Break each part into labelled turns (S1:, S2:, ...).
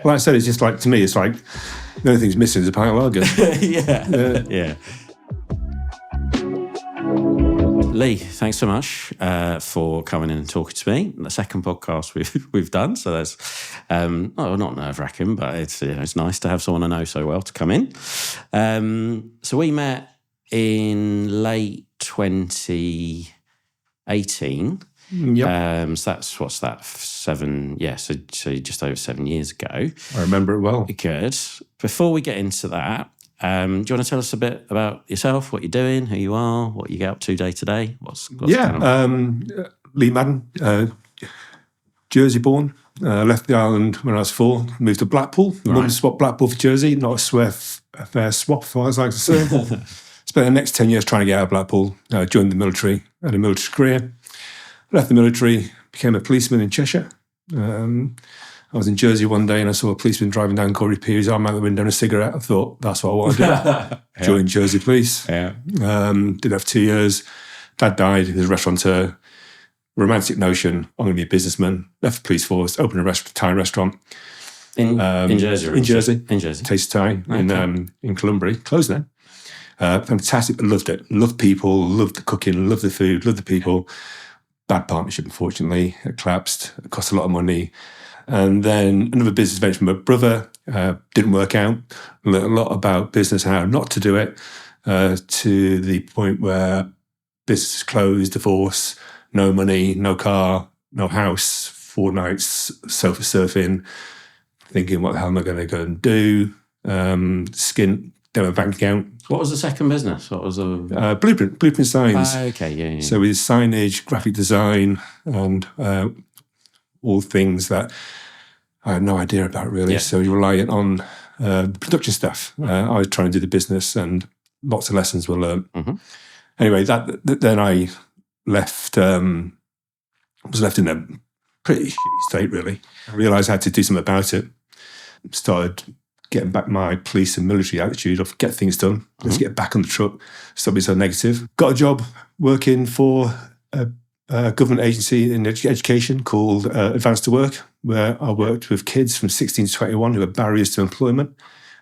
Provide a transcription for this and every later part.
S1: Like I said, it's just like, to me, it's like the only thing's missing is a pint of lager.
S2: Yeah. Lee, thanks so much for coming in and talking to me. The second podcast we've done, so that's not nerve-wracking, but it's nice to have someone I know so well to come in. So we met in late 2018.
S1: Yep.
S2: So what's that? 7? Yeah. So just over 7 years ago.
S1: I remember it well.
S2: Good. Before we get into that, do you want to tell us a bit about yourself, what you're doing, who you are, what you get up to day to day? What's going on?
S1: Lee Madden, Jersey born. Left the island when I was 4, moved to Blackpool. Mum swapped Blackpool for Jersey. Not a fair swap, as I like to say. Spent the next 10 years trying to get out of Blackpool. Joined the military, had a military career. Left the military, became a policeman in Cheshire. I was in Jersey one day and I saw a policeman driving down Corey Pier, his arm out the window and a cigarette. I thought, that's what I want to do. Joined Jersey Police.
S2: Yeah.
S1: Did that for 2 years. Dad died. He was a restaurateur. Romantic notion, I'm going to be a businessman. Left the police force, opened a Thai restaurant.
S2: In Jersey?
S1: In Jersey.
S2: In Jersey.
S1: Taste Thai in Columbia. Closed then. Fantastic. I loved it. Loved people, loved the cooking, loved the food, loved the people. Bad partnership, unfortunately. It collapsed. It cost a lot of money. And then another business venture with my brother didn't work out. Learned a lot about business, how not to do it, to the point where business closed, divorce, no money, no car, no house, 4 nights sofa surfing, thinking, what the hell am I going to go and do? Didn't have a bank account.
S2: What was the second business? What was the
S1: Blueprint Signs.
S2: Okay, yeah.
S1: So we did signage, graphic design, and all things that I had no idea about, really.
S2: Yeah.
S1: So you're reliant on production staff. I was trying to do the business, and lots of lessons were learned.
S2: Mm-hmm.
S1: Anyway, then I left. Was left in a pretty shitty state, really. I realised I had to do something about it. Started getting back my police and military attitude of get things done. Let's get back on the truck. Stop being so negative. Got a job working for a government agency in education called Advance to Work, where I worked with kids from 16 to 21 who had barriers to employment,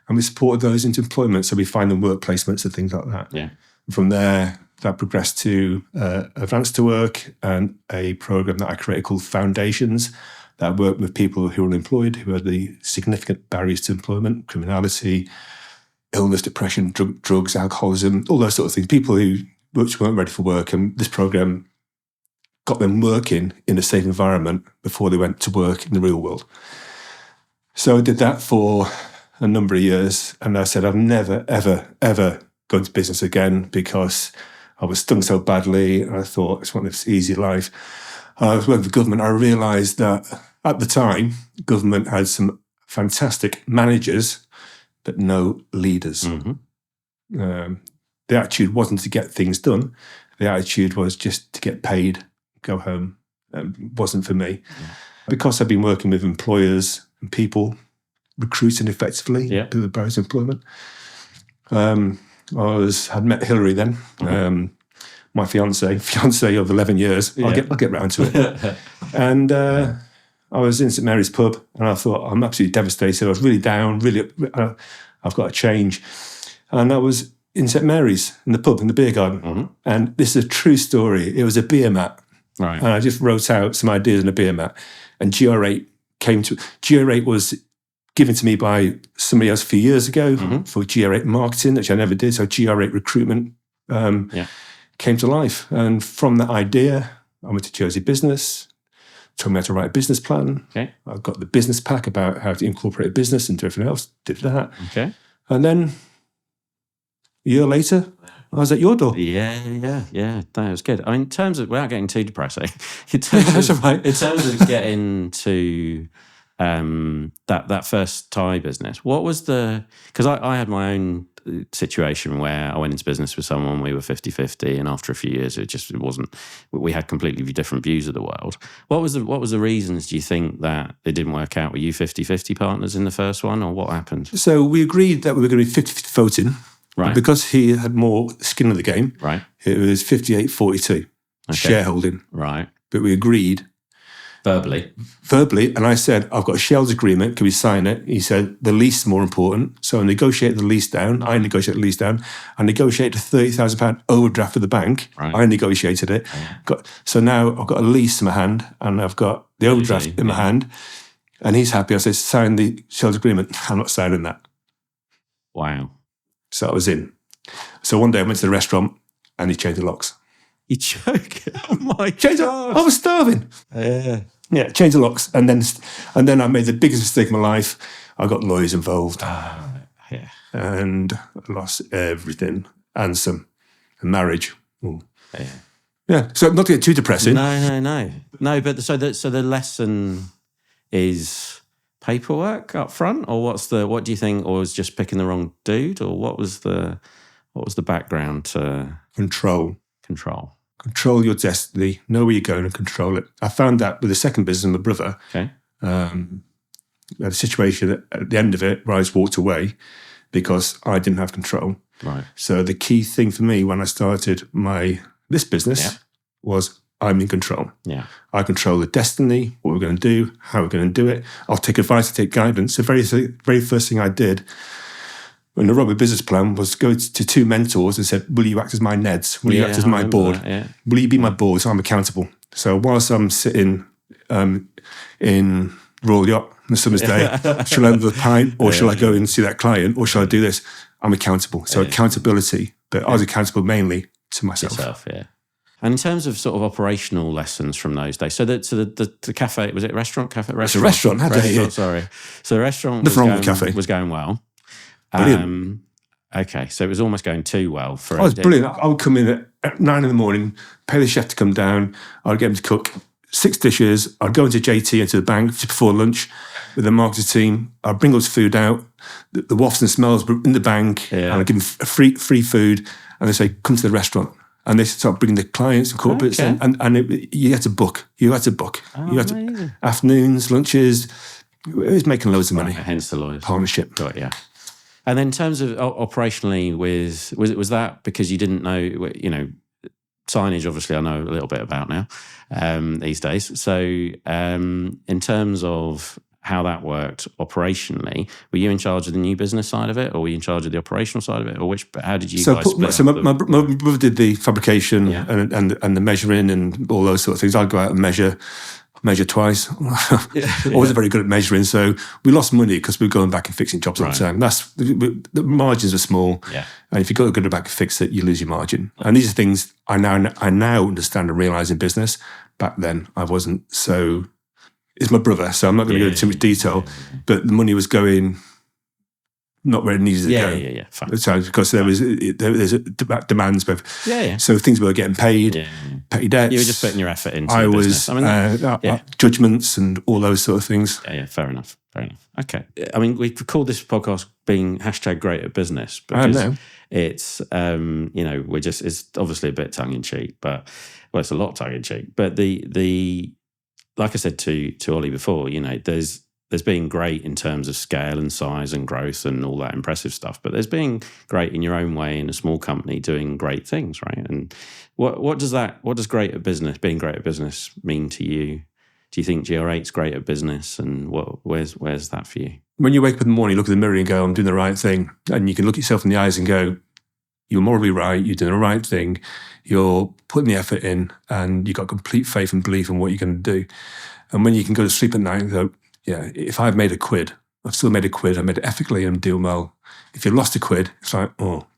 S1: and we supported those into employment. So we find them work placements and things like that.
S2: Yeah.
S1: From there, that progressed to Advance to Work and a program that I created called Foundations, that worked with people who were unemployed, who had the significant barriers to employment, criminality, illness, depression, drugs, alcoholism, all those sort of things. People who weren't ready for work, and this program got them working in a safe environment before they went to work in the real world. So I did that for a number of years, and I said I've never, ever, ever go into business again because I was stung so badly, and I thought I just want this easy life. I was working for government. I realised that at the time, government had some fantastic managers, but no leaders.
S2: Mm-hmm.
S1: The attitude wasn't to get things done. The attitude was just to get paid, go home. It wasn't for me. Yeah. Because I've been working with employers and people, recruiting effectively, people with barriers to employment. I had met Hillary then. Mm-hmm. My fiance of 11 years. Yeah. I'll get round to it. And I was in St Mary's pub, and I thought, I'm absolutely devastated. I was really down, I've got to change. And I was in St Mary's, in the pub, in the beer garden. Mm-hmm. And this is a true story. It was a beer mat.
S2: Right.
S1: And I just wrote out some ideas in a beer mat. And GR8 was given to me by somebody else a few years ago for GR8 marketing, which I never did. So GR8 Recruitment came to life. And from that idea, I went to Jersey Business, told me how to write a business plan.
S2: Okay.
S1: I got the business pack about how to incorporate a business into everything else, did that.
S2: Okay.
S1: And then a year later, I was at your door.
S2: Yeah. That was good. I mean, in terms of, without getting too depressing, in terms of getting to that first Thai business, what was because I had my own situation where I went into business with someone, we were 50-50, and after a few years it wasn't, we had completely different views of the world. What was the reasons, do you think, that it didn't work out? Were you 50-50 partners in the first one, or what happened?
S1: So we agreed that we were going to be 50-50 voting.
S2: Right.
S1: Because he had more skin in the game,
S2: right,
S1: it was 58-42 shareholding.
S2: Right.
S1: But we agreed
S2: verbally.
S1: And I said, I've got a shareholders agreement. Can we sign it? He said, the lease is more important. So I negotiated the lease down. I negotiated the lease down. I negotiated a £30,000 overdraft for the bank.
S2: Right.
S1: I negotiated it. So now I've got a lease in my hand and I've got the overdraft in my hand. And he's happy. I said, sign the shareholders agreement. I'm not signing that.
S2: Wow.
S1: So I was in. So one day I went to the restaurant and he changed the locks.
S2: You joking? Oh my God.
S1: I was starving. Yeah, changed the locks. And then I made the biggest mistake of my life. I got lawyers involved. And I lost everything. And some marriage. Yeah. So not to get too depressing.
S2: No, but so the lesson is paperwork up front, or what do you think, or was just picking the wrong dude, or what was the background to
S1: Control your destiny, know where you're going and control it. I found that with the second business, my brother.
S2: Okay.
S1: We had a situation at the end of it where I just walked away because I didn't have control.
S2: Right.
S1: So the key thing for me when I started this business was I'm in control.
S2: Yeah.
S1: I control the destiny, what we're going to do, how we're going to do it. I'll take advice, I'll take guidance. The very first thing I did when I wrote my business plan was go to two mentors and said, will you act as my NEDs? Will you act as my board? Will you be my board so I'm accountable? So whilst I'm sitting in Royal Yacht on a summer's day, shall I have a pint or shall I go and see that client or shall I do this? I'm accountable. So accountability, but I was accountable mainly to myself.
S2: And in terms of sort of operational lessons from those days, so the cafe, was it restaurant?
S1: It's a restaurant.
S2: Sorry. So the restaurant was going well.
S1: Brilliant.
S2: Okay, so it was almost going too well for.
S1: Oh, it was brilliant. I would come in at 9 a.m, pay the chef to come down. I'd get him to cook 6 dishes. I'd go into JT into the bank just before lunch with the marketing team. I'd bring all this food out. The wafts and smells were in the bank, and I'd give them free food. And they say, "Come to the restaurant." And they start bringing the clients and corporates, you had to book. You had to afternoons, lunches. It was making loads of money.
S2: Hence the lawyers
S1: partnership.
S2: Got it, yeah. And then in terms of operationally, was that because you didn't know, signage? Obviously, I know a little bit about now these days. So, in terms of how that worked operationally, were you in charge of the new business side of it, or were you in charge of the operational side of it, or how did you guys split?
S1: So my brother did the fabrication and the measuring and all those sort of things. I'd go out and measure twice. I wasn't very good at measuring, so we lost money because we were going back and fixing jobs all the time. The margins are small, and if you go back and fix it, you lose your margin. And these are things I now understand and realise in business. Back then, I wasn't so. It's my brother, so I'm not going to go into too much detail. But the money was going not where it needed to go. Fine. Because there's demands both. So things were getting paid, petty debts.
S2: You were just putting your effort into the business.
S1: Judgments and all those sort of things.
S2: Fair enough. Okay. I mean, we called this podcast being #GreatAtBusiness because it's, it's obviously a bit tongue in cheek, but it's a lot tongue in cheek. But the like I said to Ollie before, there's being great in terms of scale and size and growth and all that impressive stuff, but there's being great in your own way in a small company doing great things, right? And what does great at business, being great at business, mean to you? Do you think GR8's great at business, and where's that for you?
S1: When you wake up in the morning, you look in the mirror and go, I'm doing the right thing, and you can look yourself in the eyes and go, you're morally right, you're doing the right thing, you're putting the effort in, and you've got complete faith and belief in what you're going to do. And when you can go to sleep at night and go, if I've made a quid, I've still made a quid, I made it ethically and I'm doing well. If you've lost a quid, it's like,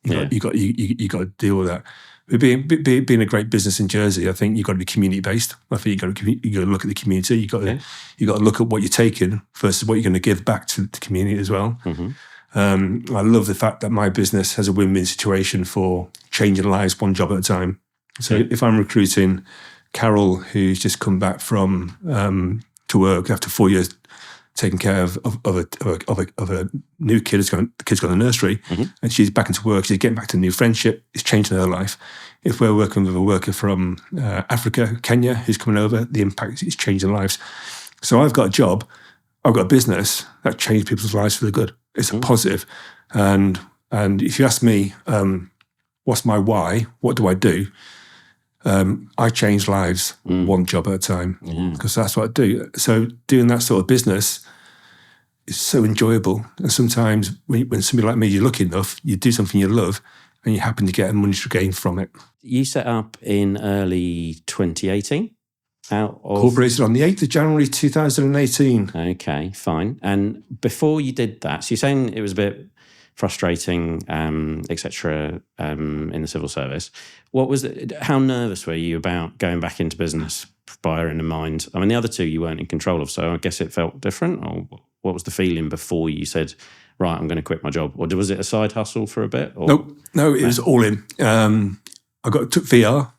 S1: you got to deal with that. But being a great business in Jersey, I think you've got to be community based. I think you got to look at the community. You got to look at what you're taking versus what you're going to give back to the community as well.
S2: Mm-hmm.
S1: I love the fact that my business has a win-win situation for changing lives one job at a time. So if I'm recruiting Carol, who's just come back from to work after 4 years taking care of a new kid, the kid's gone to nursery, and she's back into work, she's getting back to a new friendship, it's changing her life. If we're working with a worker from Africa, Kenya, who's coming over, the impact is changing lives. So I've got a job, I've got a business that changed people's lives for the good. It's a positive. And if you ask me, what's my why? What do I do? I change lives one job at a time because that's what I do. So doing that sort of business is so enjoyable. And sometimes when somebody like me, you're lucky enough, you do something you love and you happen to get a monetary gain from it.
S2: You set up in early 2018?
S1: Incorporated on the 8th of January 2018.
S2: Okay, fine. And before you did that, so you're saying it was a bit frustrating, etc., in the civil service. What was it? How nervous were you about going back into business, bearing in mind? I mean, the other two you weren't in control of, so I guess it felt different. Or what was the feeling before you said, right, I'm going to quit my job? Or was it a side hustle for a bit? Or?
S1: No, it was all in. I took VR.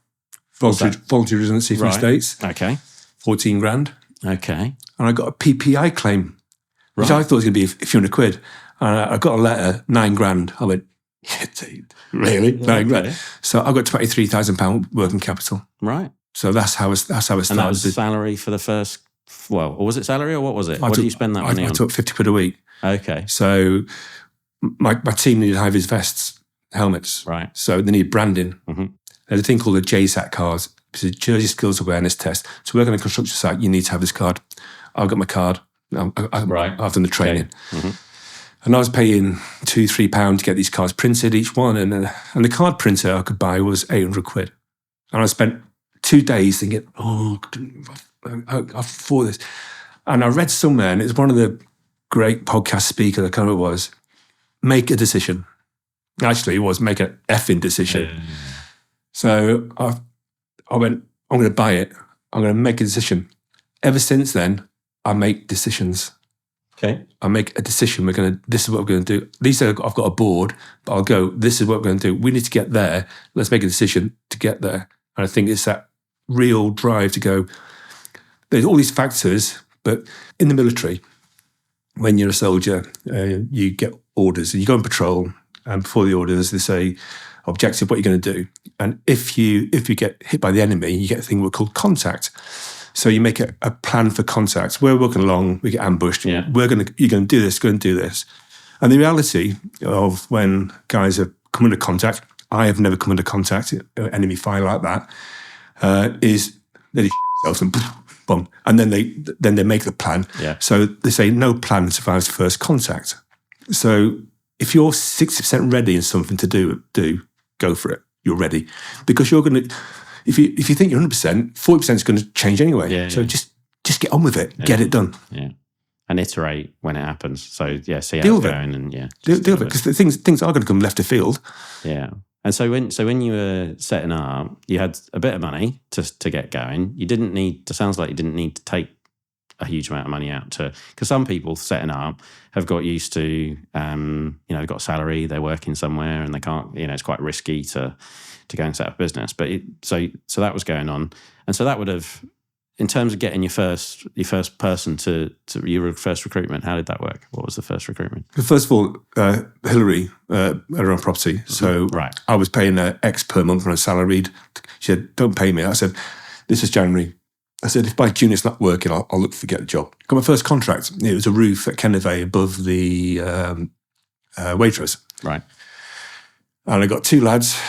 S1: Voluntary redundancy from the States.
S2: Okay.
S1: 14 grand.
S2: Okay.
S1: And I got a PPI claim, which I thought was going to be a few hundred quid. And I got a letter, 9 grand. I went, yeah, dude, really? 9 grand. So I got £23,000 working capital.
S2: Right.
S1: So that's how I started.
S2: And that was the salary for the first, or was it salary or what was it? What did you spend that money on?
S1: I took 50 quid a week.
S2: Okay.
S1: So my team needed high-vis vests, helmets.
S2: Right.
S1: So they need branding.
S2: Mm-hmm.
S1: There's a thing called a JSAT card. It's a Jersey Skills Awareness Test. To work on a construction site, you need to have this card. I've got my card. I've done the training. Okay. Mm-hmm. And I was paying £2-3 to get these cards printed, each one. And the card printer I could buy was 800 quid. And I spent 2 days thinking, I afford this. And I read somewhere, and it was one of the great podcast speakers, I can't remember what it was, make a decision. Actually, it was make an effing decision. Yeah. So I went, I'm going to buy it. I'm going to make a decision. Ever since then, I make decisions.
S2: Okay.
S1: I make a decision. This is what we're going to do. I've got a board, but I'll go, this is what we're going to do. We need to get there. Let's make a decision to get there. And I think it's that real drive to go, there's all these factors, but in the military, when you're a soldier, you get orders and you go on patrol, and before the orders, they say, objective, what you're going to do. And if you get hit by the enemy, you get a thing called contact. So you make a plan for contact. We're walking along, we get ambushed. Yeah. You're going to do this, go and do this. And the reality of when guys have come into contact, I have never come into contact, enemy fire like that, is they do themselves and boom. And then they make the plan.
S2: Yeah.
S1: So they say no plan survives first contact. So if you're 60% ready in something to do, go for it. You're ready. Because you're going to, if you think you're 100%, 40% is going to change anyway. Yeah, so just get on with it. Yeah. Get it done.
S2: Yeah. And iterate when it happens. So yeah, see how it's going and
S1: deal with it. Because things are going to come left of field.
S2: Yeah. And so when you were setting up, you had a bit of money to get going. You didn't need, it sounds like you didn't need to take a huge amount of money out because some people setting up have got used to, they've got a salary, they're working somewhere and they can't, it's quite risky to go and set up a business. But so that was going on. And so that would have, in terms of getting your first person to your first recruitment, how did that work? What was the first recruitment?
S1: First of all, Hillary had her own property. So I was paying her X per month when I was salaried. She said, don't pay me. I said, this is January. I said, if by June it's not working, I'll look to get a job. Got my first contract. It was a roof at Kennevay above the Waitrose.
S2: Right.
S1: And I got 2 lads,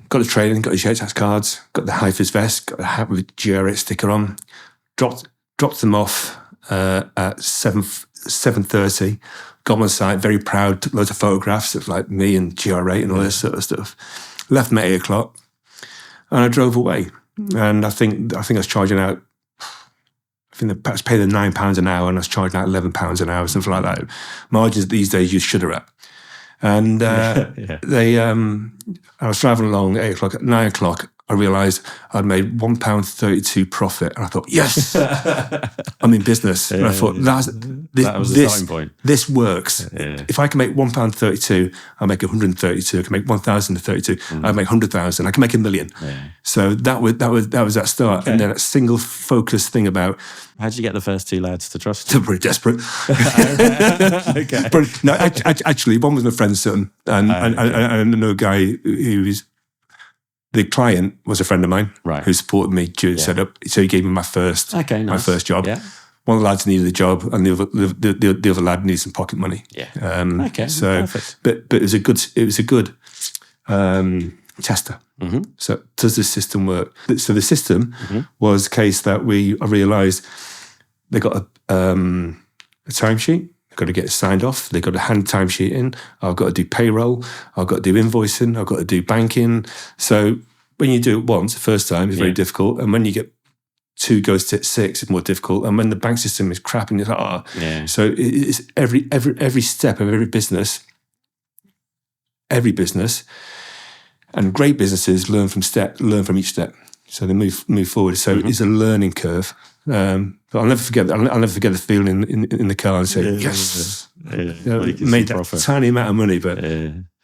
S1: got the training, got the JSAT cards, got the high-vis vest, got the hat with GR8 sticker on, dropped them off at 7:30, got on site, very proud, took loads of photographs of like me and GR8 and all this sort of stuff. Left them at 8 o'clock and I drove away. And I think I was charging out, I was paying them £9 an hour and I was charging out £11 an hour, something like that. Margins these days you shudder at. And I was driving along at 8 o'clock. At 9 o'clock, I realised I'd made £1.32 profit. And I thought, yes, I'm in business. And I thought, that was the starting point. This works. Yeah. If I can make £1.32, I'll make 132. I can make 1,032. I'll make 100,000. I can make $1 million. Yeah. So that was that start. Okay. And then a single focused thing about.
S2: How did you get the first 2 lads to trust you?
S1: They're pretty desperate. Okay. But no, actually, one was my friend's son, and another guy who was. The client was a friend of mine who supported me during the setup. So he gave me my first job. Yeah. One of the lads needed a job, and the other lad needed some pocket money.
S2: Yeah.
S1: So, perfect. But it was a good tester. So does this system work? So the system was a case that I realised they got a timesheet. I've got to get it signed off. They've got to hand timesheet in. I've got to do payroll. I've got to do invoicing. I've got to do banking. So when you do it once, the first time, it's very difficult. And when you get 2 goes to 6, it's more difficult. And when the bank system is crap, and it's like, So it's every step of every business, and great businesses learn from each step. So they move forward. So it's a learning curve. But I'll never forget the feeling in the car and say, yes, made that profit. Tiny amount of money. But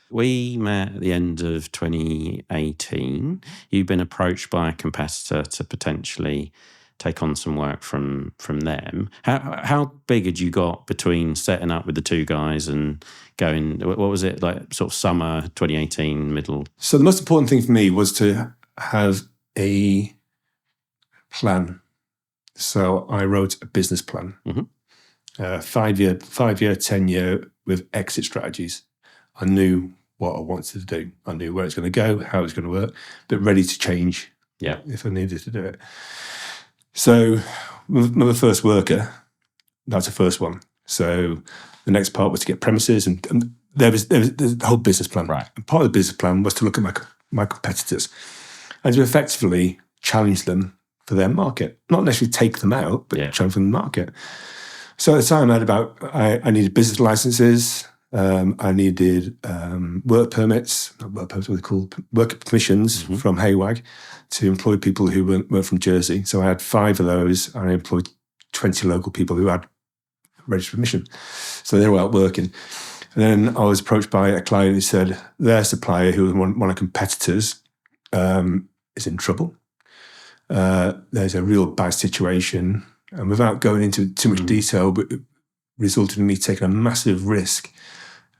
S2: we met at the end of 2018. You've been approached by a competitor to potentially take on some work from them. How big had you got between setting up with the 2 guys and going, what was it, like sort of summer 2018, middle?
S1: So the most important thing for me was to have a plan. So I wrote a business plan, 5-year, 10-year with exit strategies. I knew what I wanted to do. I knew where it's going to go, how it's going to work, but ready to change if I needed to do it. So my first worker, that's the first one. So the next part was to get premises, and there was the whole business plan.
S2: Right.
S1: And part of the business plan was to look at my competitors and to effectively challenge them for their market. Not necessarily take them out, but challenge them in the market. So at the time I needed business licenses, I needed work permits, what they're called, work permissions from HAWAG to employ people who weren't from Jersey. So I had 5 of those, and I employed 20 local people who had registered permission. So they were out working. And then I was approached by a client who said their supplier, who was one of competitors, is in trouble. There's a real bad situation. And without going into too much detail, but it resulted in me taking a massive risk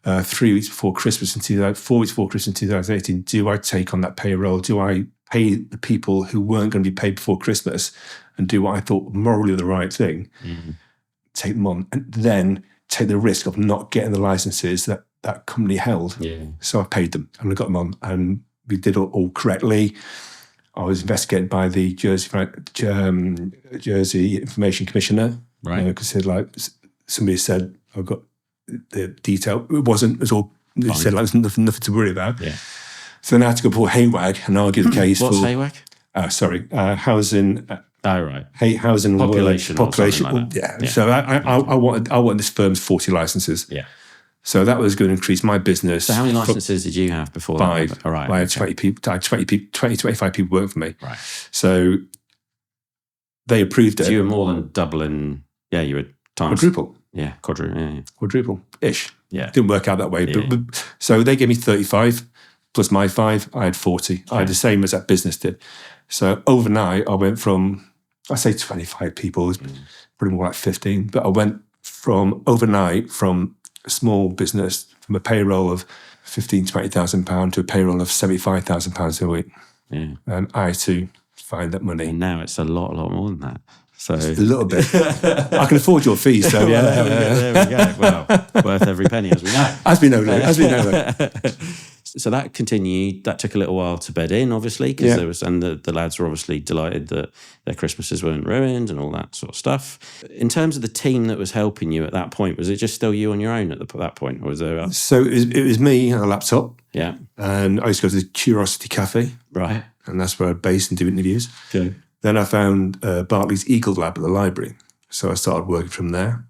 S1: 3 weeks before Christmas 4 weeks before Christmas in 2018. Do I take on that payroll? Do I pay the people who weren't going to be paid before Christmas and do what I thought morally the right thing? Take them on, and then take the risk of not getting the licenses that company held. So I paid them, and I got them on, and we did all correctly. I was investigated by the Jersey Information Commissioner, right? Because somebody said I've got the detail. It wasn't. It was all. They said there's nothing to worry about. So then I had to go before HAWAG and argue the case.
S2: What's HAWAG?
S1: Housing.
S2: Right.
S1: Housing
S2: population. Like
S1: yeah. So I wanted this firm's 40 licenses. So that was going to increase my business.
S2: So how many licenses did you have before
S1: 5.
S2: that? All right.
S1: I had 20 people. I had 25 people working for me.
S2: Right.
S1: So they approved it.
S2: So you were more than doubling. Yeah, you were times.
S1: Quadruple.
S2: Yeah, quadruple.
S1: Quadruple-ish.
S2: Yeah.
S1: Didn't work out that way. But so they gave me 35 plus my 5. I had 40. I had the same as that business did. So overnight, I went from, I say 25 people, it's probably more like 15. But I went from overnight from a small business, from a payroll of £15,000-20,000 to a payroll of £75,000 a week. And I had to find that money.
S2: And now it's a lot more than that. So
S1: a little bit. I can afford your fees, so
S2: there we go. Well, worth every penny, as we know.
S1: As we know.
S2: So that continued. That took a little while to bed in, obviously, because there was, and the lads were obviously delighted that their Christmases weren't ruined and all that sort of stuff. In terms of the team that was helping you at that point, was it just still you on your own at that point, or was there?
S1: So it was me and a laptop.
S2: Yeah.
S1: And I used to go to the Curiosity Cafe.
S2: Right.
S1: And that's where I based and do interviews.
S2: Okay.
S1: Then I found Barclay's Eagle Lab at the library. So I started working from there.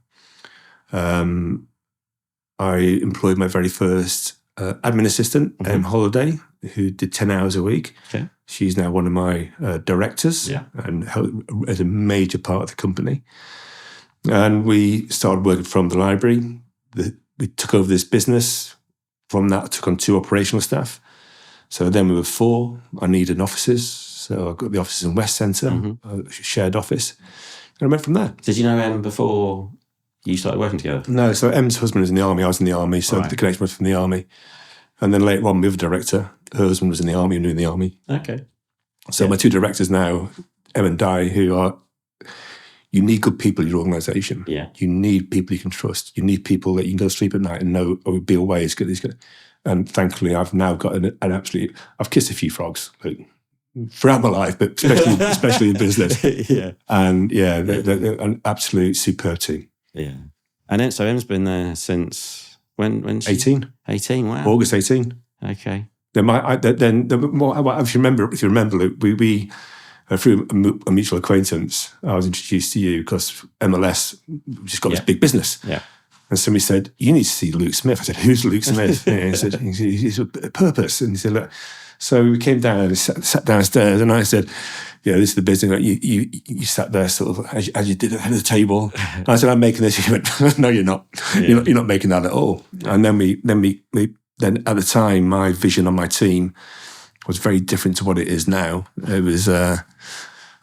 S1: I employed my very first admin assistant, Holiday, who did 10 hours a week.
S2: Okay.
S1: She's now one of my directors and as a major part of the company. And we started working from the library. We took over this business. From that, I took on 2 operational staff. So then we were 4. I needed offices. So I got the offices in West Centre, a shared office. And I went from there.
S2: Did you know Em before you started working together?
S1: No, so Em's husband was in the army. I was in the army, so the connection was from the army. And then later on, the other director, her husband was in the army and knew in the army.
S2: Okay.
S1: So my 2 directors now, Em and Di, who are, you need good people in your organisation.
S2: Yeah.
S1: You need people you can trust. You need people that you can go to sleep at night and know, or be away as good as good. And thankfully, I've now got an absolute. I've kissed a few frogs throughout my life, but especially in business.
S2: Yeah.
S1: And yeah, they're an absolute superb team.
S2: Yeah. And then, so Em's been there since when?
S1: 18.
S2: 18. Wow.
S1: August 18.
S2: Okay.
S1: Then if you remember, Luke, we through a mutual acquaintance, I was introduced to you because MLS just got this big business.
S2: Yeah.
S1: And somebody said, "You need to see Luke Smith." I said, "Who's Luke Smith?" And he said, "He's a purpose." And he said, "Look." So we came down and sat downstairs, and I said, "Yeah, this is the business." You sat there sort of as you did at the head of the table. And I said, "I'm making this." He went, "No, you're not. Yeah. You're not making that at all." And then at the time, my vision on my team was very different to what it is now. It was, I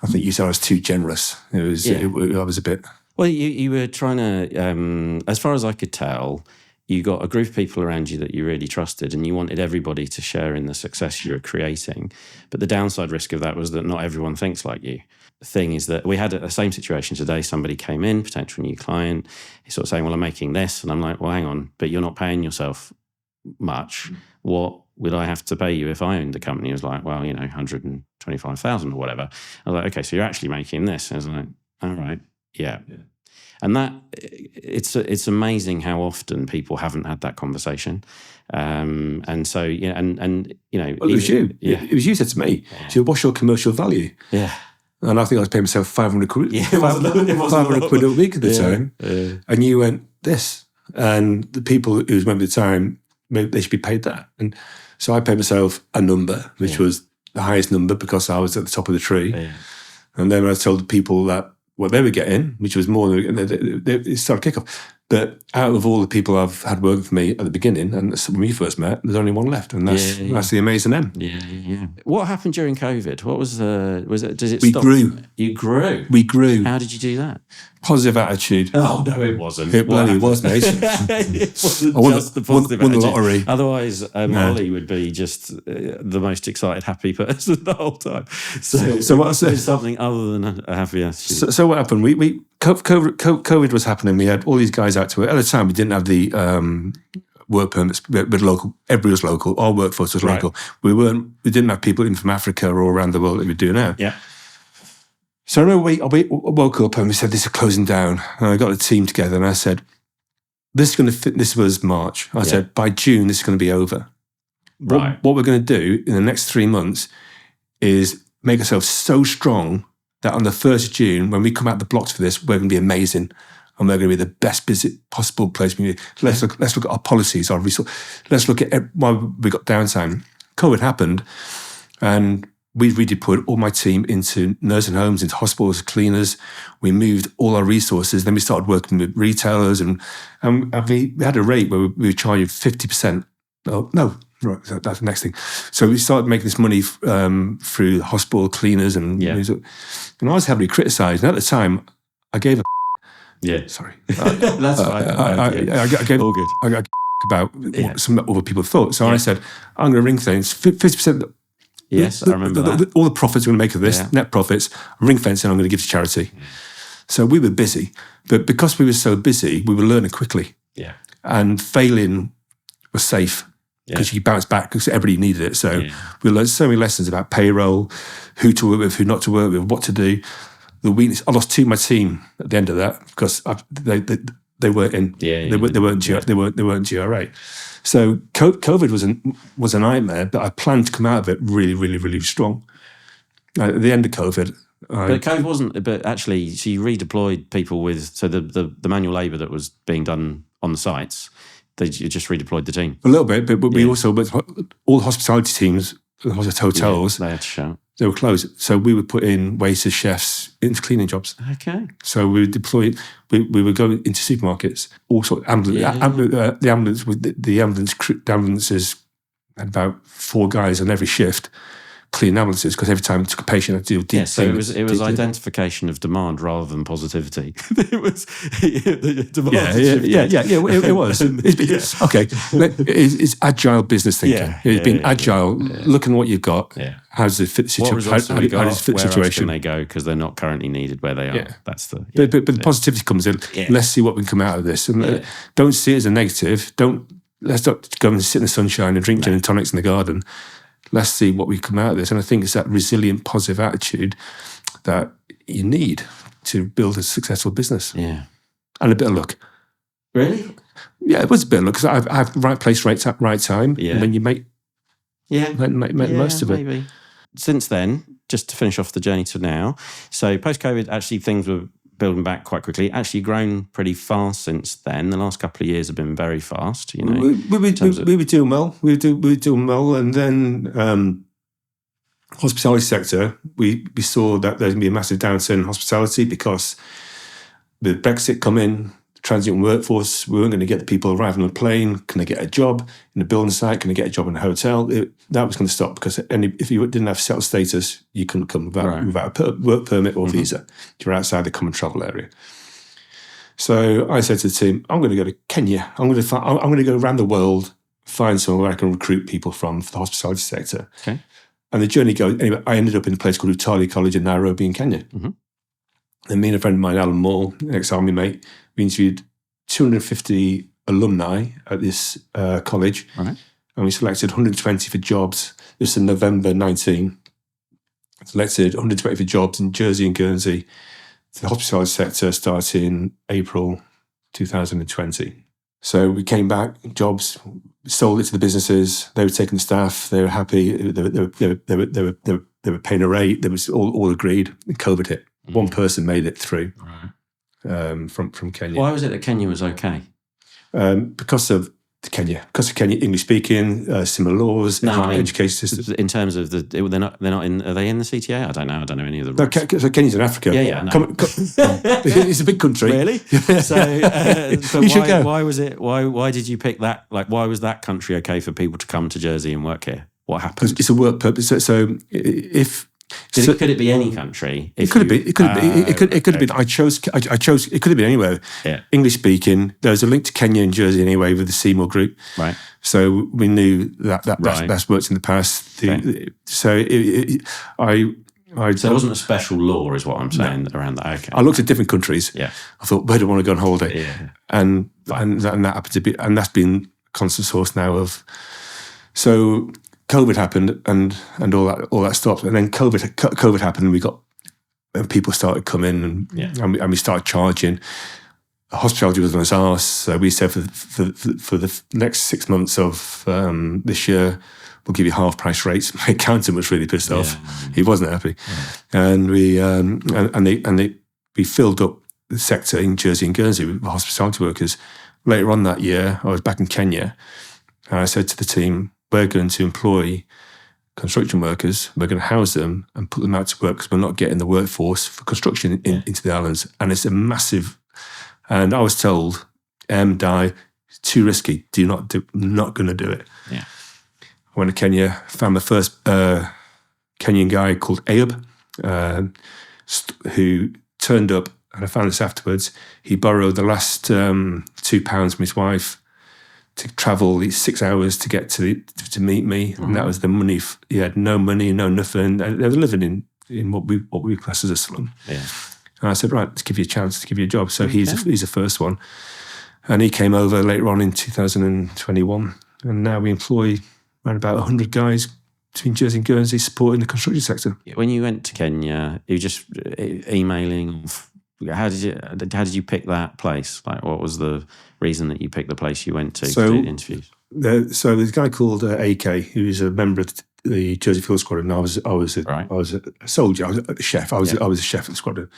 S1: think you said I was too generous. It was, I was a bit.
S2: Well, you were trying to, as far as I could tell, you got a group of people around you that you really trusted, and you wanted everybody to share in the success you were creating. But the downside risk of that was that not everyone thinks like you. The thing is that we had the same situation today. Somebody came in, potential new client, he's sort of saying, "Well, I'm making this." And I'm like, "Well, hang on, but you're not paying yourself much. What would I have to pay you if I owned the company?" He was like, "Well, 125,000 or whatever." I was like, "Okay, so you're actually making this." And I was like, "All right, yeah." And that it's amazing how often people haven't had that conversation. And so well,
S1: it was you.
S2: Yeah.
S1: It was you said to me, "So what's your commercial value?"
S2: Yeah.
S1: And I think I was paying myself 500 quid.
S2: Yeah,
S1: 500 quid a week at the time.
S2: Yeah.
S1: And you went, "This." And the people who was remember the time, maybe they should be paid that. And so I paid myself a number, which was the highest number because I was at the top of the tree. Yeah. And then I told the people that what they were getting, which was more than it started kickoff. But out of all the people I've had working for me at the beginning, and when we first met, there's only one left, and that's the amazing M.
S2: Yeah. What happened during COVID? What was it? Did it
S1: we
S2: stop?
S1: Grew.
S2: You grew.
S1: We grew.
S2: How did you do that?
S1: Positive attitude.
S2: Oh no, it wasn't.
S1: It bloody was, mate.
S2: It wasn't just the positive
S1: won
S2: attitude.
S1: the lottery.
S2: Otherwise, Ollie would be just the most excited, happy person the whole time. So what I said, something other than a happy attitude.
S1: So what happened? COVID was happening. We had all these guys out to it. At the time, we didn't have the work permits. But local, everybody was local. Our workforce was local. We didn't have people in from Africa or around the world that we do now.
S2: Yeah.
S1: So I remember I woke up and we said, "This is closing down." And I got the team together and I said, "This was March." I said, "By June, this is going to be over."
S2: Right.
S1: What we're going to do in the next 3 months is make ourselves so strong that on the 1st of June, when we come out the blocks for this, we're going to be amazing. And we're going to be the best possible place. Let's look at our policies, our resources. Let's look at why we got downtime. COVID happened and we redeployed all my team into nursing homes, into hospitals, cleaners. We moved all our resources. Then we started working with retailers, and we had a rate where we were charging 50%. Oh, no, right, that's the next thing. So we started making this money through hospital cleaners, and I was heavily criticised. And at the time, I gave a sorry,
S2: that's fine.
S1: I gave
S2: all good.
S1: I got about what some other people thought. So I said, "I'm going to ring fence 50%."
S2: Yes, I remember that.
S1: All the profits we're going to make of this, net profits, ring fencing, I'm going to give to charity. So we were busy. But because we were so busy, we were learning quickly. Yeah. And failing was safe because you bounce back because everybody needed it. So we learned so many lessons about payroll, who to work with, who not to work with, what to do. The weakness. I lost 2 of my team at the end of that because they weren't in. They weren't GR8. So COVID was a nightmare, but I planned to come out of it really, really, really strong. At the end of COVID,
S2: but COVID wasn't. But actually, so you redeployed people with the manual labour that was being done on the sites. You just redeployed the team
S1: a little bit, but we also all the hospitality teams, the hotels,
S2: they had to shout.
S1: They were closed, so we would put in waiters, chefs into cleaning jobs.
S2: Okay.
S1: So we would deploy. We would go into supermarkets. All sorts of ambulances had about 4 guys on every shift, clear analysis, because every time I took a patient, I do deep.
S2: Yeah, so it was identification of demand rather than positivity. It was the demand.
S1: It was. Okay, it's agile business thinking. It's been agile, looking at what you've got.
S2: Yeah.
S1: How does it fit the situation?
S2: How does it fit the situation? Where else can they go because they're not currently needed where they are?
S1: Yeah.
S2: That's the.
S1: But the positivity comes in.
S2: Yeah.
S1: Let's see what we can come out of this, and don't see it as a negative. Let's not go and sit in the sunshine and drink gin and tonics in the garden. Let's see what we come out of this. And I think it's that resilient, positive attitude that you need to build a successful business.
S2: Yeah.
S1: And a bit of luck.
S2: Really?
S1: Yeah, it was a bit of luck, because I've right place, right time, and then you make the most of it.
S2: Maybe. Since then, just to finish off the journey to now, so post-COVID, actually things were building back quite quickly. Actually grown pretty fast since then. The last couple of years have been very fast. You know,
S1: we were doing well. We were doing well, and then hospitality sector, we saw that there's going to be a massive downturn in hospitality because with Brexit coming, transient workforce, we weren't going to get the people arriving on a plane. Can they get a job in a building site? Can they get a job in a hotel? That was going to stop, because if you didn't have settled status, you couldn't come without a work permit or visa. You're outside the common travel area. So I said to the team, I'm going to go to Kenya. I'm going to go around the world, find somewhere where I can recruit people for the hospitality sector.
S2: Okay.
S1: And the journey goes, anyway, I ended up in a place called Utali College in Nairobi in Kenya. Mm-hmm. And me and a friend of mine, Alan Moore, an ex-army mate, we interviewed 250 alumni at this college. Right. And we selected 120 for jobs. This is in November 19. Selected 120 for jobs in Jersey and Guernsey. The hospitality sector started in April 2020. So we came back, jobs, sold it to the businesses. They were taking staff. They were happy. They were paying a rate. There was all agreed. COVID hit. Mm. One person made it through from Kenya.
S2: Why was it that Kenya was okay?
S1: Because of Kenya, English speaking, similar laws, education systems.
S2: In terms of they're not in. Are they in the CTA? I don't know any of the rules.
S1: No, so Kenya's in Africa.
S2: Yeah.
S1: It's a big country.
S2: Really? So, but you should go. Why was it? Why did you pick that? Like, why was that country okay for people to come to Jersey and work here? What happened?
S1: It's a work purpose. So if.
S2: Could it be any country?
S1: It could have been. I chose. It could have been anywhere. Yeah. English speaking. There was a link to Kenya and Jersey anyway with the Seymour Group.
S2: Right.
S1: So we knew that's worked in the past.
S2: Okay.
S1: So
S2: there wasn't a special law, is what I'm saying, around that. Okay.
S1: I looked at different countries.
S2: Yeah.
S1: I thought, where do I want to go on holiday?
S2: Yeah.
S1: And that happened to be, and that's been constant source now of. So COVID happened and all that stopped, and then COVID happened, and people started coming, and we started charging. Hospitality was on its arse, so we said for the next 6 months of this year, we'll give you half price rates. My accountant was really pissed off; he wasn't happy, and we filled up the sector in Jersey and Guernsey with hospitality workers. Later on that year, I was back in Kenya, and I said to the team, we're going to employ construction workers, we're going to house them and put them out to work, because we're not getting the workforce for construction into the islands. And it's a massive, and I was told, Di, it's too risky, not going to do it.
S2: Yeah.
S1: I went to Kenya, found the first Kenyan guy called Ayub, who turned up, and I found this afterwards. He borrowed the last £2 from his wife to travel these 6 hours to get to meet me, and that was the money. He had no money, no nothing. They were living in what we class as a slum.
S2: Yeah.
S1: And I said, right, let's give you a chance to give you a job. So he's the first one, and he came over later on in 2021, and now we employ around about 100 guys between Jersey and Guernsey supporting the construction sector.
S2: When you went to Kenya, you were just emailing. How did you pick that place? Like, what was the reason that you picked the place you went to do interviews?
S1: So there's a guy called AK, who's a member of the Jersey Field Squadron. I was a soldier. I was a chef. I was a chef in the squadron.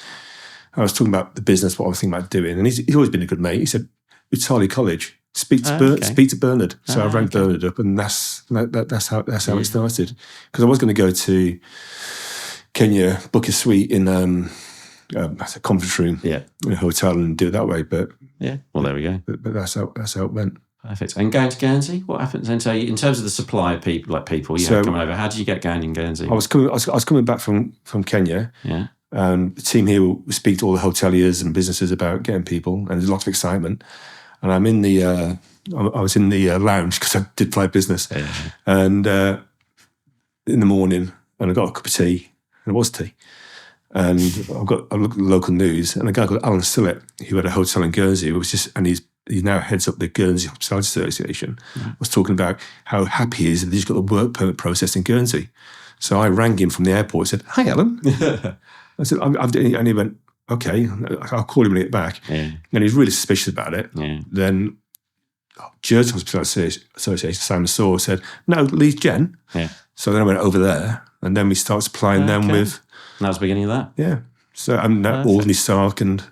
S1: I was talking about the business, what I was thinking about doing, and he's always been a good mate. He said, "Utali College, speak to Bernard." So I rang Bernard up, and that's how it started. Because I was going to go to Kenya, book a suite in a conference room in a hotel and do it that way, but
S2: well, there we go.
S1: But that's how it went.
S2: Perfect. And going to Guernsey, what happens then? So in terms of the supply of people, you had coming over, how did you get going in Guernsey?
S1: I was coming back from Kenya.
S2: Yeah.
S1: The team here will speak to all the hoteliers and businesses about getting people, and there's a lot of excitement. And I'm in the, I was in the lounge because I did fly business, and in the morning, and I got a cup of tea, and it was tea. And I looked at the local news, and a guy called Alan Sillett, who had a hotel in Guernsey, and he now heads up the Guernsey Hospitality Association, was talking about how happy he is that he's got the work permit process in Guernsey. So I rang him from the airport and said, "Hi, Alan." I said, and he went, "Okay, I'll call him when I get back."
S2: Yeah.
S1: And he's really suspicious about it.
S2: Yeah.
S1: Then Jersey Hospitality Association, Simon Saw, said, "No, Lee's Jen."
S2: Yeah.
S1: So then I went over there, and then we started supplying them with...
S2: And that was the beginning of that?
S1: Yeah. So Alderney Sark, and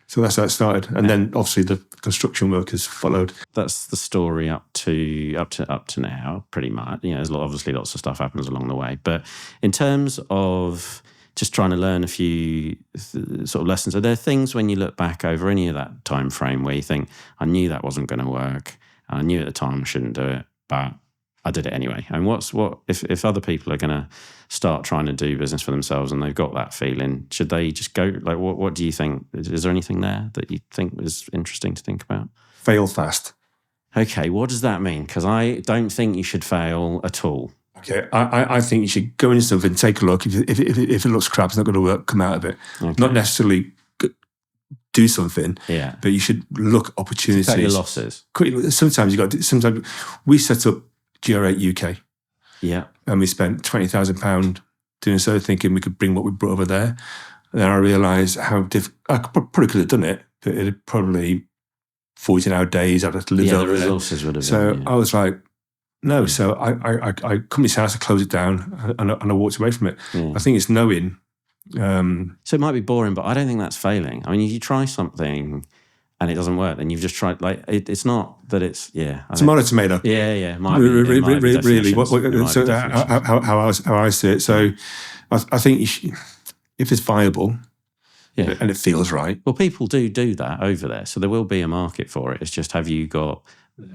S1: so that's how it started. And then obviously the construction workers followed.
S2: That's the story up to now, pretty much. There's obviously lots of stuff happens along the way. But in terms of just trying to learn a few sort of lessons, are there things when you look back over any of that time frame where you think, I knew that wasn't going to work, and I knew at the time I shouldn't do it, but I did it anyway? And if other people are going to start trying to do business for themselves and they've got that feeling, should they just go, what do you think? Is there anything there that you think was interesting to think about? Fail
S1: fast.
S2: Okay, what does that mean? Because I don't think you should fail at all.
S1: Okay, I think you should go into something, take a look. If it looks crap, it's not going to work, come out of it. Okay. Not necessarily do something, but you should look opportunities.
S2: Take your losses.
S1: Sometimes we set up GR8 UK.
S2: Yeah.
S1: And we spent £20,000 doing so, thinking we could bring what we brought over there. And then I realised how difficult. I probably could have done it, but it'd probably 14-hour days. I'd have to live over
S2: the resources would have
S1: been.
S2: So
S1: I was like, no. So I company's house, I closed it down, and I walked away from it. I think it's knowing.
S2: So it might be boring, but I don't think that's failing. I mean, if you try something and it doesn't work, then you've just tried. It's not that it's
S1: Tomato, tomato.
S2: Yeah.
S1: Really. So how I see it. So I think if it's viable, and it feels right.
S2: Well, people do that over there, so there will be a market for it. It's just, have you got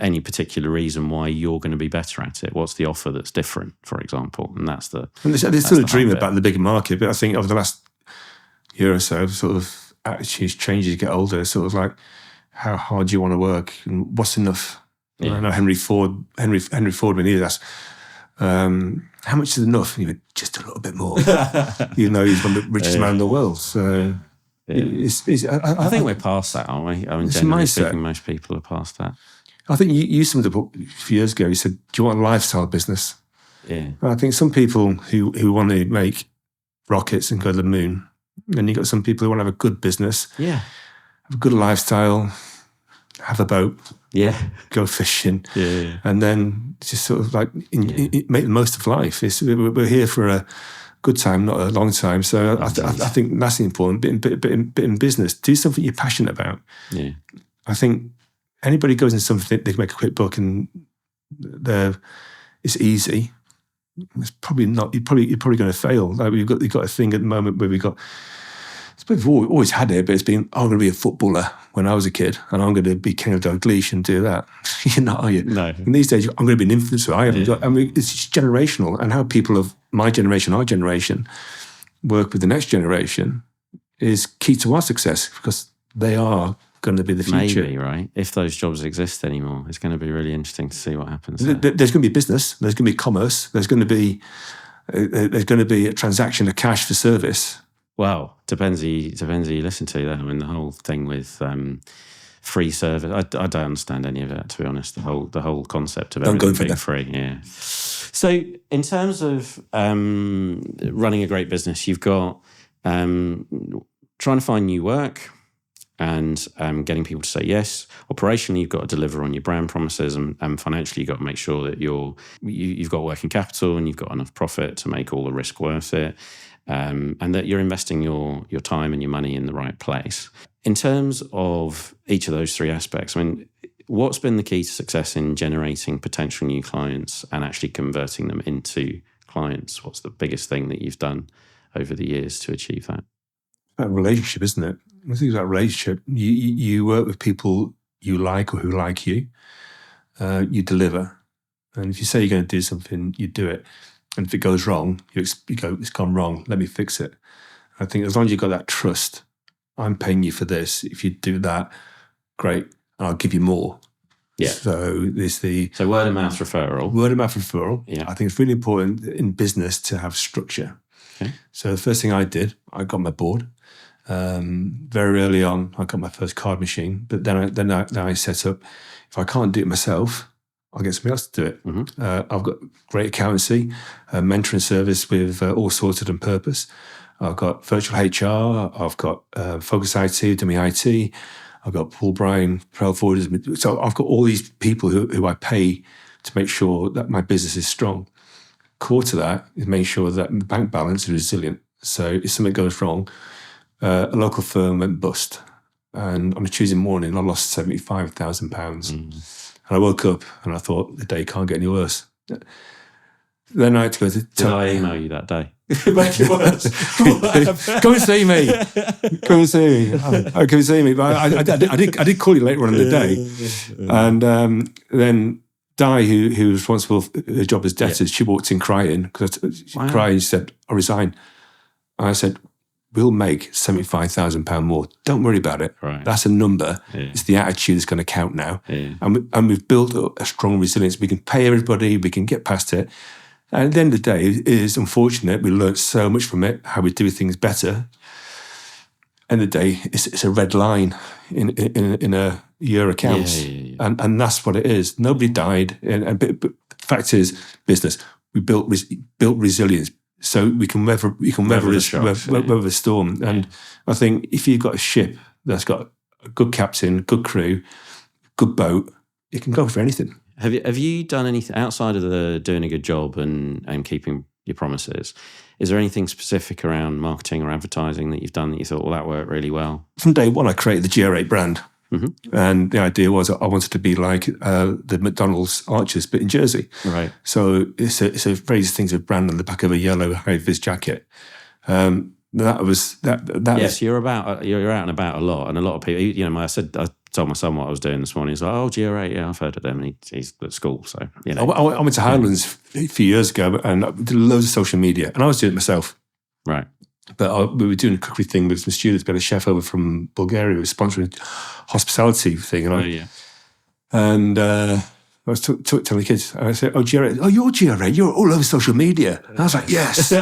S2: any particular reason why you're going to be better at it? What's the offer that's different, for example? And that's the.
S1: And there's still a dream about the bigger market, but I think over the last year or so, sort of attitudes change as you get older. Sort of like, how hard do you want to work, and what's enough? Yeah. I know Henry Ford when he asked, how much is enough? And he went, just a little bit more. He's one of the richest man in the world. So
S2: I think we're past that, aren't we? I mean, generally speaking, most people are past that.
S1: I think you summed it up a few years ago. You said, do you want a lifestyle business?
S2: Yeah.
S1: I think some people who want to make rockets and go to the moon, and you've got some people who want to have a good business, have a good lifestyle, have a boat, go fishing, and then just sort of like make the most of life. We're here for a good time, not a long time. So I think that's the important bit in business. Do something you're passionate about.
S2: Yeah.
S1: I think anybody goes into something they can make a quick buck and it's easy. It's probably not. You're probably going to fail. Like you've got a thing at the moment where we've always had it, but it's been, I'm going to be a footballer when I was a kid, and I'm going to be King of Dalglish and do that. You're not, are you?
S2: No.
S1: And these days, I'm going to be an influencer. It's just generational, and how people of my generation, our generation, work with the next generation is key to our success, because they are going to be the future.
S2: Maybe, right? If those jobs exist anymore, it's going to be really interesting to see what happens.
S1: There's going to be business. There's going to be commerce. There's going to be a transaction of cash for service.
S2: Well, depends who you listen to. Then I mean, the whole thing with free service, I don't understand any of it, to be honest. The whole concept of everything being free. Yeah. So, in terms of running a great business, you've got trying to find new work and getting people to say yes. Operationally, you've got to deliver on your brand promises, and financially, you've got to make sure that you've got working capital and you've got enough profit to make all the risk worth it. And that you're investing your time and your money in the right place. In terms of each of those three aspects, I mean, what's been the key to success in generating potential new clients and actually converting them into clients? What's the biggest thing that you've done over the years to achieve that?
S1: About relationship, isn't it? I think it's about relationship. You work with people you like or who like you. you deliver. And if you say you're going to do something, you do it. And if it goes wrong, you go, it's gone wrong, let me fix it. I think as long as you've got that trust, I'm paying you for this. If you do that, great, I'll give you more.
S2: Yeah.
S1: So there's
S2: so word of mouth referral.
S1: Word of mouth referral.
S2: Yeah.
S1: I think it's really important in business to have structure.
S2: Okay.
S1: So the first thing I did, I got my board. Very early on, I got my first card machine. But then I set up, if I can't do it myself, I'll get somebody else to do it.
S2: Mm-hmm.
S1: I've got great accountancy, mentoring service with All Sorted and Purpose. I've got virtual HR. I've got Focus IT, Dummy IT. I've got Paul Bryan, Pro Forwarders. So I've got all these people who I pay to make sure that my business is strong. Core to that is making sure that the bank balance is resilient. So if something goes wrong, a local firm went bust. And on a Tuesday morning, I lost £75,000. And I woke up and I thought, the day can't get any worse. Then I had to go to...
S2: Did I email you that day?
S1: Make it worse. Come and see me. Come and see me. Come and see me. But I did call you later on in the day. And then Di, who was responsible for her job as debtors, she walked in crying. Crying, she said, I resign. And I said, we'll make £75,000 more. Don't worry about it.
S2: Right.
S1: That's a number.
S2: Yeah.
S1: It's the attitude that's going to count now.
S2: Yeah.
S1: And we've built a strong resilience. We can pay everybody. We can get past it. And at the end of the day, it is unfortunate. We learned so much from it, how we do things better. End of the day, it's a red line in a year accounts.
S2: Yeah.
S1: And that's what it is. Nobody died. But the fact is, business, we built resilience. So we can weather the storm. And I think if you've got a ship that's got a good captain, good crew, good boat, it can go for anything.
S2: Have you done anything outside of the doing a good job and keeping your promises? Is there anything specific around marketing or advertising that you've done that you thought, well, that worked really well?
S1: From day one, I created the GR8 brand.
S2: Mm-hmm.
S1: And the idea was I wanted to be like the McDonald's Archers, but in Jersey.
S2: Right.
S1: So it's a very distinctive brand on the back of a yellow high-vis jacket. That was that.
S2: Yes, you're out and about a lot, and a lot of people. You know, I told my son what I was doing this morning. He's like, "Oh, GR8, yeah, I've heard of them." And he's at school, so you know.
S1: I went to Highlands a few years ago, and I did loads of social media, and I was doing it myself.
S2: Right.
S1: But we were doing a cookery thing with some students. We had a chef over from Bulgaria who was sponsoring a hospitality thing. And I was telling the kids, and I said, oh, GR8, oh, you're GR8, you're all over social media. And I was like, yes.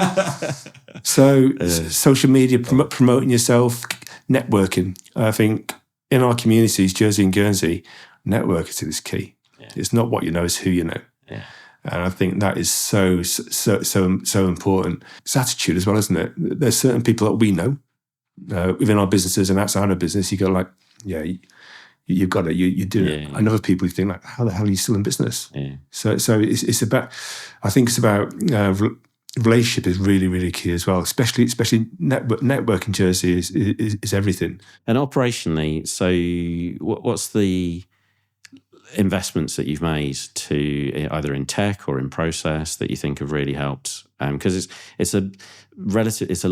S1: So social media, promoting yourself, networking. I think in our communities, Jersey and Guernsey, networking is key. Yeah. It's not what you know, it's who you know.
S2: Yeah.
S1: And I think that is so important. It's attitude as well, isn't it? There's certain people that we know within our businesses and outside of business. You go like, yeah, you've got it. You do it. And other people, you think like, how the hell are you still in business? Yeah. So it's about. I think it's about relationship is really, really key as well. Especially networking. Jersey is everything.
S2: And operationally, so what's the investments that you've made to either in tech or in process that you think have really helped? Because it's a relatively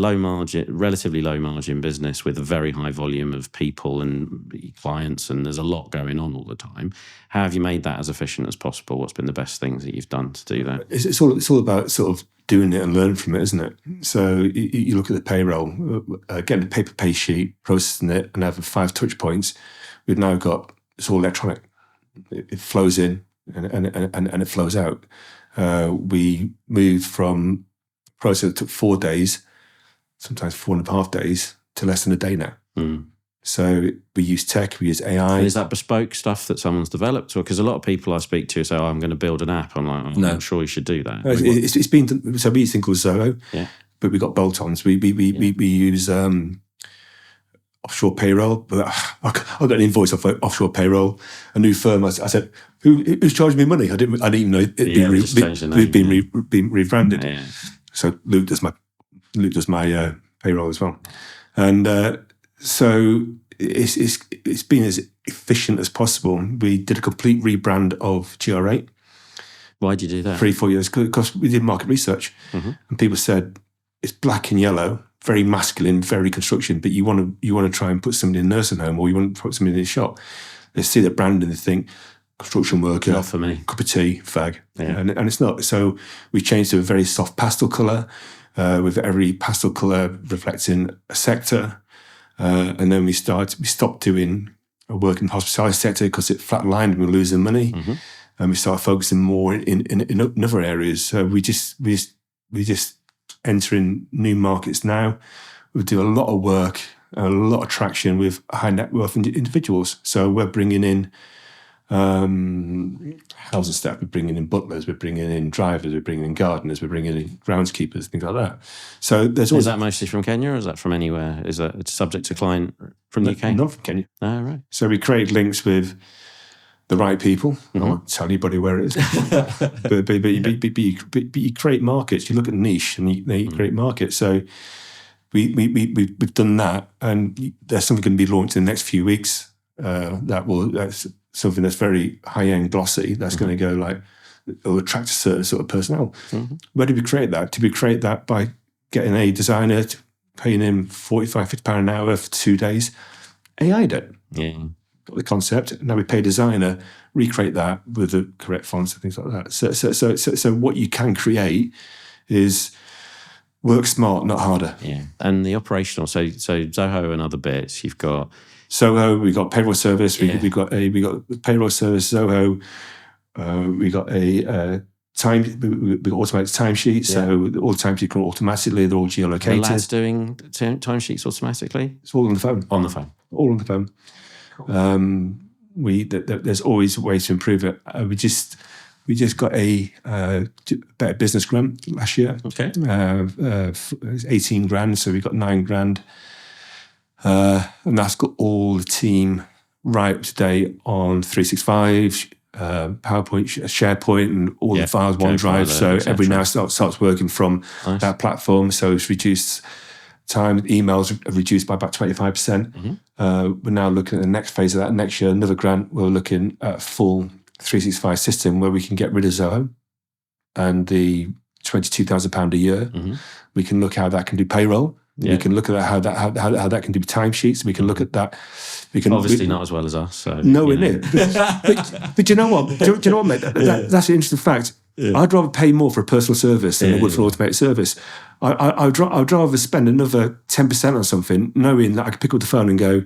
S2: low margin business with a very high volume of people and clients, and there's a lot going on all the time. How have you made that as efficient as possible? What's been the best things that you've done to do that?
S1: It's all about sort of doing it and learning from it, isn't it? So you look at the payroll, getting the paper pay sheet, processing it, and having 5 touch points. We've now got it's all electronic. It flows in and it flows out. We moved from a process that took 4 days, sometimes 4.5 days, to less than a day now. Mm. So we use tech, we use AI.
S2: And is that bespoke stuff that someone's developed? Or because a lot of people I speak to say, "Oh, I'm going to build an app." I'm like, "No, I'm sure you should do that."
S1: It's been so we use a thing called Zoho, but we got bolt-ons. We use offshore payroll, but I got an invoice off offshore payroll. A new firm. I said, "Who's charging me money?" I didn't even know it'd been rebranded. Yeah. So Luke does my payroll as well, and so it's been as efficient as possible. We did a complete rebrand of GR8.
S2: Why did you do that?
S1: 3-4 years because we did market research, and people said it's black and yellow. Very masculine, very construction, but you want to try and put somebody in a nursing home or you want to put somebody in a shop. They see the brand and they think, construction worker,
S2: Not for me.
S1: cup of tea, fag.
S2: Yeah.
S1: And it's not. So we changed to a very soft pastel colour, with every pastel colour reflecting a sector. And then we stopped doing work in the hospitality sector because it flatlined and we were losing money. And we started focusing more in other areas. So we just enter in new markets now. We do a lot of work, a lot of traction with high net worth individuals. So we're bringing in housing staff, we're bringing in butlers, we're bringing in drivers, we're bringing in gardeners, we're bringing in groundskeepers, things like that. So there's always...
S2: Is that mostly from Kenya, or is that from anywhere? Is that subject to client from the UK?
S1: Not from Kenya.
S2: Oh, right.
S1: So we create links with the right people. I won't tell anybody where it is. but you create markets. You look at niche and you create markets. So we've done that, and there's something going to be launched in the next few weeks. That's something that's very high end, glossy. That's going to go like, it'll attract a certain sort of personnel. Where did we create that? Did we create that by getting a designer, paying him £45-50 an hour for 2 days? AI'd it.
S2: Yeah.
S1: Got the concept. Now we pay a designer, recreate that with the correct fonts and things like that. So what you can create is work smart, not harder.
S2: Yeah. And the operational, so Zoho and other bits, you've got
S1: Soho, we got payroll service, we got payroll service, Zoho, we got a we got automated timesheets, so all the timesheets are automatically, they're all geolocated.
S2: The lads doing timesheets automatically?
S1: It's all on the phone.
S2: On the phone.
S1: All on the phone. There's always ways to improve it. We just got a better business grant last year.
S2: Okay.
S1: It's 18 grand, so we got 9 grand. And that's got all the team right up to date on 365, PowerPoint, SharePoint, and all the files, OneDrive. So everybody now starts working from that platform. So it's reduced time. Emails are reduced by about 25%. We're now looking at the next phase of that. Next year, another grant, we're looking at a full 365 system where we can get rid of Zoho and the £22,000 a year. We can look how that can do payroll. Yeah. We can look at how that can do timesheets. We can look at that.
S2: Obviously not as well as us. So,
S1: no, it is. But you know what? Do you know what, mate? That's an interesting fact. Yeah. I'd rather pay more for a personal service than I would for an automated service. I'd rather spend another 10% on something, knowing that I could pick up the phone and go,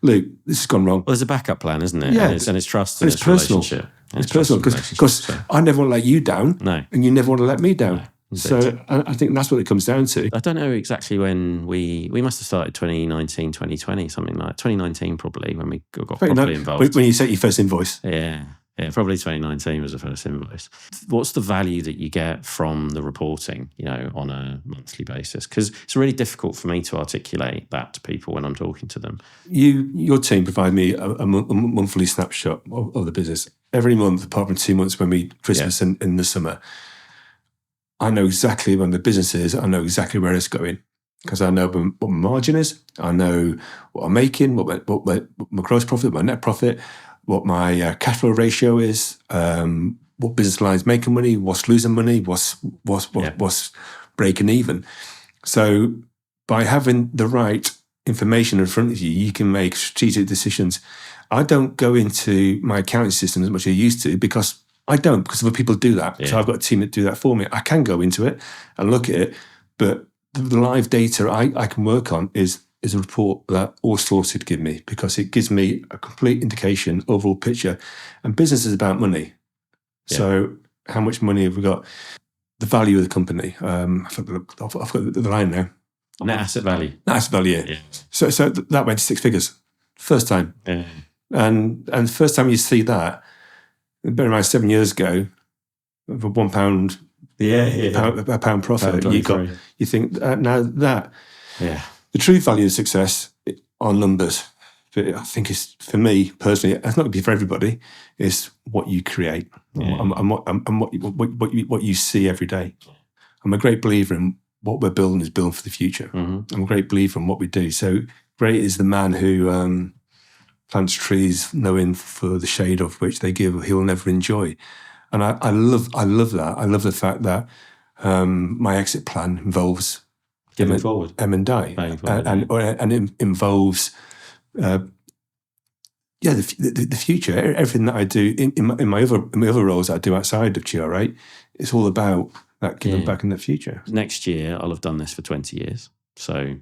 S1: Luke, this has gone wrong.
S2: Well, there's a backup plan, isn't it?
S1: Yeah.
S2: And it's trust and it's
S1: personal.
S2: Relationship.
S1: It's personal because I never want to let you down, and you never want to let me down. No. So I think that's what it comes down to.
S2: I don't know exactly when we must have started 2019, 2020, something like 2019 probably, when we got properly involved.
S1: When you set your first invoice.
S2: Yeah, probably 2019 was the first invoice. What's the value that you get from the reporting, on a monthly basis? Because it's really difficult for me to articulate that to people when I'm talking to them.
S1: Your team provide me a monthly snapshot of the business. Every month, apart from 2 months when we Christmas and in the summer. I know exactly when the business is. I know exactly where it's going because I know what my margin is. I know what I'm making, what my gross profit, my net profit, what my cash flow ratio is, what business line's making money, what's losing money, what's breaking even. So by having the right information in front of you, you can make strategic decisions. I don't go into my accounting system as much as I used to because other people do that. Yeah. So I've got a team that do that for me. I can go into it and look at it, but the live data I can work on is a report that all sources give me because it gives me a complete indication, overall picture. And business is about money. Yeah. So how much money have we got? The value of the company. I've got the line now.
S2: Net asset value.
S1: Net asset value. Yeah. So that went to 6 figures. First time. Yeah. And the first time you see that, bear in mind, 7 years ago, for £1, a pound profit, you think now that the true value of success are numbers. But I think it's, for me personally, it's not going to be for everybody. It's what you create and what you see every day. I'm a great believer in what we're building is building for the future. Mm-hmm. I'm a great believer in what we do. So great is the man who plants trees knowing for the shade of which they give he'll never enjoy. And I love that. I love the fact that my exit plan involves
S2: giving forward,
S1: and it involves yeah, the future, everything that I do in my other roles that I do outside of GR8, it's all about that giving back in the future.
S2: Next year, I'll have done this for 20 years. So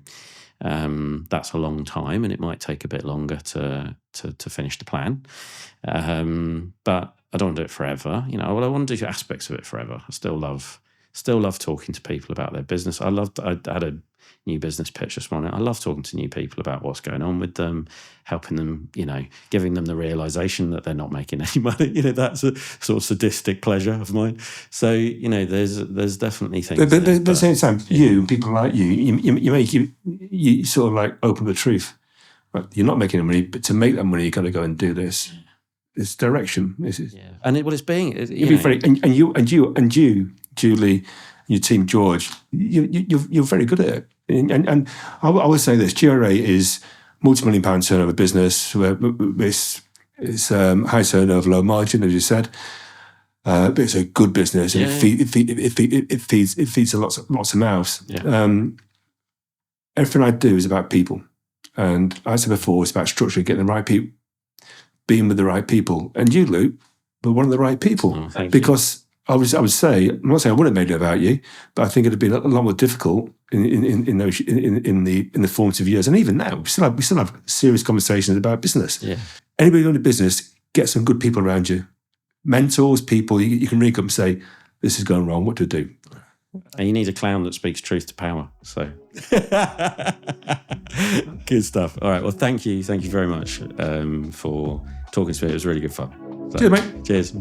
S2: that's a long time, and it might take a bit longer to finish the plan. But I don't want to do it forever. You know, I want to do aspects of it forever. I still love talking to people about their business. I had a new business pitch this morning. I love talking to new people about what's going on with them, helping them, you know, giving them the realization that they're not making any money. You know, that's a sort of sadistic pleasure of mine. So, you know, there's definitely things.
S1: But at the same time, you, people like you sort of like open the truth. Right? You're not making any money, but to make that money, you've got to go and do this. It's direction.
S2: And it's being.
S1: And you, Julie, your team, George, you're very good at it. And I would say this: GR8 is multi-million-pound turnover business. It's high turnover, low margin, as you said. But it's a good business, and it feeds lots of mouths.
S2: Yeah.
S1: Everything I do is about people, and as I said before, it's about structure, getting the right people, being with the right people. And you, Luke, were one of the right people, because I would say, I'm not saying I wouldn't have made it about you, but I think it'd have been a lot more difficult in the formative years, and even now we still have serious conversations about business.
S2: Yeah.
S1: Anybody doing a business, get some good people around you, mentors, people you can ring up and say, "This is going wrong. What to do?"
S2: And you need a clown that speaks truth to power. So good stuff. All right. Well, thank you very much for talking to me. It was really good fun. So,
S1: cheers, mate.
S2: Cheers.